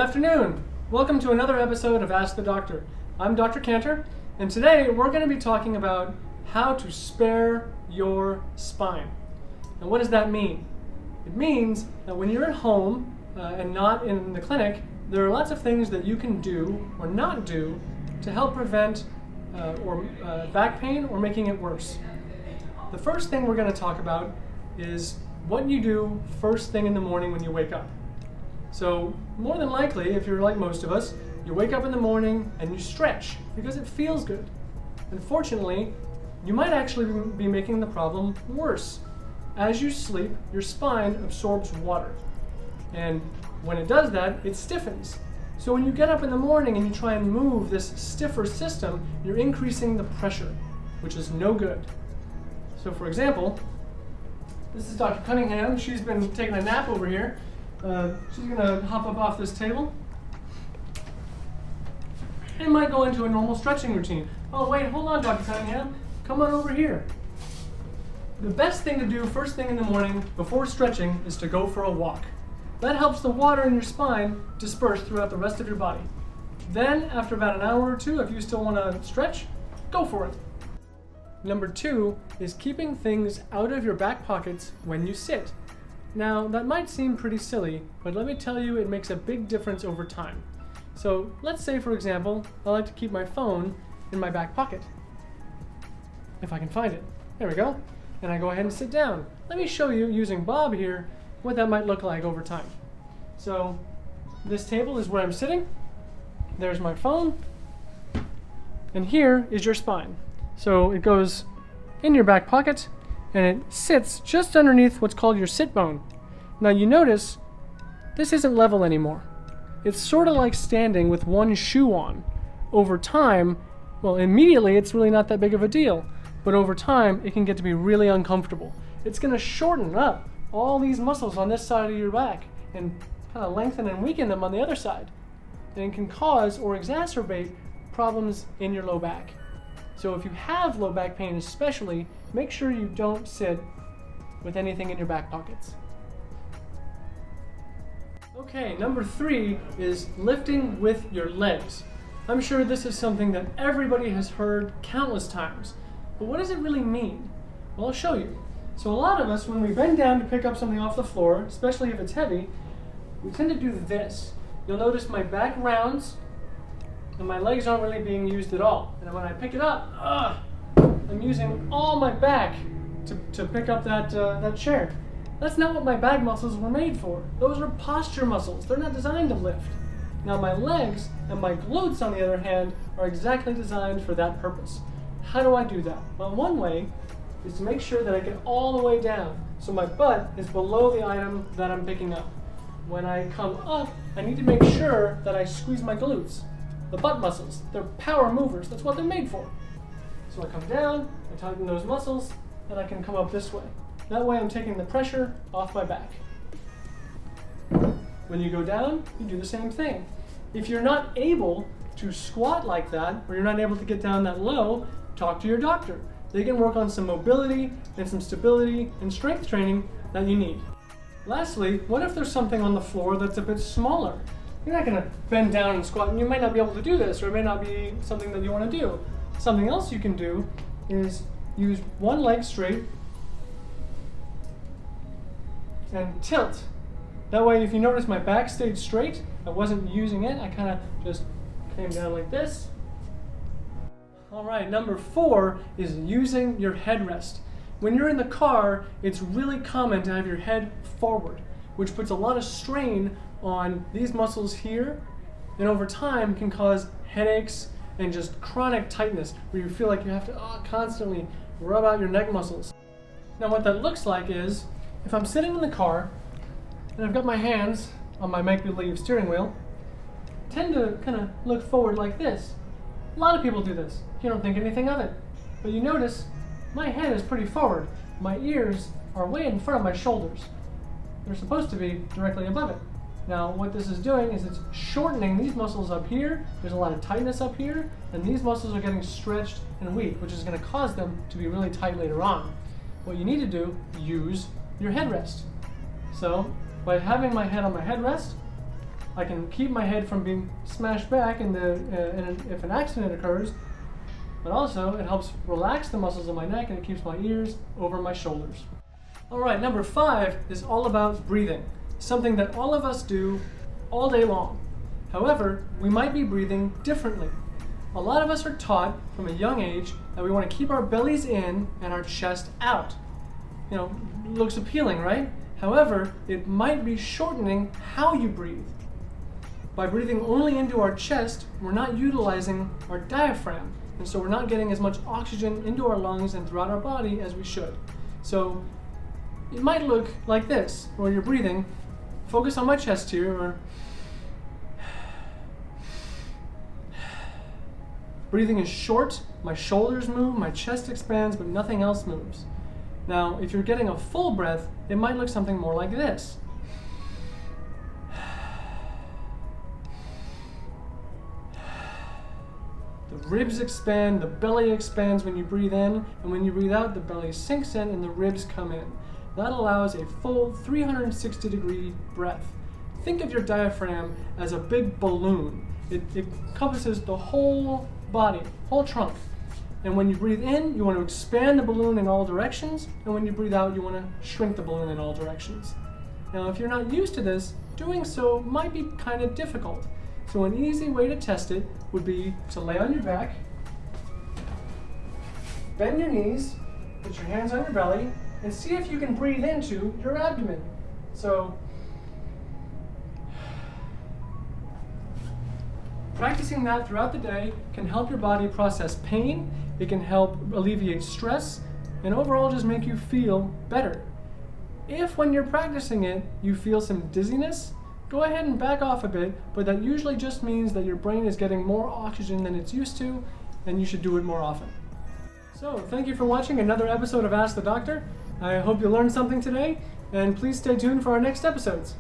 afternoon. Welcome to another episode of Ask the Doctor. I'm Dr. Cantor, and today we're going to be talking about how to spare your spine. And what does that mean? It means that when you're at home and not in the clinic, there are lots of things that you can do or not do to help prevent back pain or making it worse. The first thing we're going to talk about is what you do first thing in the morning when you wake up. So more than likely, if you're like most of us, you wake up in the morning and you stretch because it feels good. Unfortunately, you might actually be making the problem worse. As you sleep, your spine absorbs water. And when it does that, it stiffens. So when you get up in the morning and you try and move this stiffer system, you're increasing the pressure, which is no good. So for example, this is Dr. Cunningham. She's been taking a nap over here. She's going to hop up off this table and might go into a normal stretching routine. Oh wait, hold on, Dr. Cunningham. Come on over here. The best thing to do first thing in the morning before stretching is to go for a walk. That helps the water in your spine disperse throughout the rest of your body. Then, after about an hour or two, if you still want to stretch, go for it. Number 2 is keeping things out of your back pockets when you sit. Now, that might seem pretty silly, but let me tell you it makes a big difference over time. So, let's say for example, I like to keep my phone in my back pocket. If I can find it. There we go. And I go ahead and sit down. Let me show you, using Bob here, what that might look like over time. So, this table is where I'm sitting. There's my phone. And here is your spine. So, it goes in your back pocket, and it sits just underneath what's called your sit bone. Now you notice, this isn't level anymore. It's sort of like standing with one shoe on. Over time, well, immediately it's really not that big of a deal, but over time it can get to be really uncomfortable. It's going to shorten up all these muscles on this side of your back and kind of lengthen and weaken them on the other side. And it can cause or exacerbate problems in your low back. So if you have low back pain especially, make sure you don't sit with anything in your back pockets. Okay, number 3 is lifting with your legs. I'm sure this is something that everybody has heard countless times, but what does it really mean? Well, I'll show you. So a lot of us, when we bend down to pick up something off the floor, especially if it's heavy, we tend to do this. You'll notice my back rounds, and my legs aren't really being used at all. And when I pick it up, I'm using all my back to pick up that chair. That's not what my back muscles were made for. Those are posture muscles. They're not designed to lift. Now my legs and my glutes, on the other hand, are exactly designed for that purpose. How do I do that? Well, one way is to make sure that I get all the way down, so my butt is below the item that I'm picking up. When I come up, I need to make sure that I squeeze my glutes. The butt muscles, they're power movers. That's what they're made for. So I come down, I tighten those muscles, and I can come up this way. That way I'm taking the pressure off my back. When you go down, you do the same thing. If you're not able to squat like that, or you're not able to get down that low, talk to your doctor. They can work on some mobility and some stability and strength training that you need. Lastly, what if there's something on the floor that's a bit smaller? You're not going to bend down and squat, and you might not be able to do this, or it may not be something that you want to do. Something else you can do is use one leg straight and tilt. That way, if you notice my back stayed straight, I wasn't using it, I kind of just came down like this. Alright, number 4 is using your headrest. When you're in the car, it's really common to have your head forward, which puts a lot of strain on these muscles here, and over time can cause headaches and just chronic tightness where you feel like you have to constantly rub out your neck muscles. Now what that looks like is, if I'm sitting in the car and I've got my hands on my make-believe steering wheel, I tend to kind of look forward like this. A lot of people do this. You don't think anything of it. But you notice my head is pretty forward. My ears are way in front of my shoulders. They're supposed to be directly above it. Now what this is doing is it's shortening these muscles up here. There's a lot of tightness up here, and these muscles are getting stretched and weak, which is going to cause them to be really tight later on. What you need to do, use your headrest. So by having my head on my headrest, I can keep my head from being smashed back if an accident occurs, but also it helps relax the muscles of my neck and it keeps my ears over my shoulders. All right, number 5 is all about breathing, something that all of us do all day long. However, we might be breathing differently. A lot of us are taught from a young age that we want to keep our bellies in and our chest out. You know, looks appealing, right? However, it might be shortening how you breathe. By breathing only into our chest, we're not utilizing our diaphragm, and so we're not getting as much oxygen into our lungs and throughout our body as we should. So it might look like this, where you're breathing, focus on my chest here, or breathing is short, my shoulders move, my chest expands, but nothing else moves. Now, if you're getting a full breath, it might look something more like this. The ribs expand, the belly expands when you breathe in, and when you breathe out, the belly sinks in and the ribs come in. That allows a full 360-degree breath. Think of your diaphragm as a big balloon. It encompasses the whole body, whole trunk. And when you breathe in, you want to expand the balloon in all directions, and when you breathe out, you want to shrink the balloon in all directions. Now, if you're not used to this, doing so might be kind of difficult. So an easy way to test it would be to lay on your back, bend your knees, put your hands on your belly, and see if you can breathe into your abdomen. So, practicing that throughout the day can help your body process pain, it can help alleviate stress, and overall just make you feel better. If when you're practicing it, you feel some dizziness, go ahead and back off a bit, but that usually just means that your brain is getting more oxygen than it's used to, and you should do it more often. So, thank you for watching another episode of Ask the Doctor. I hope you learned something today, and please stay tuned for our next episodes.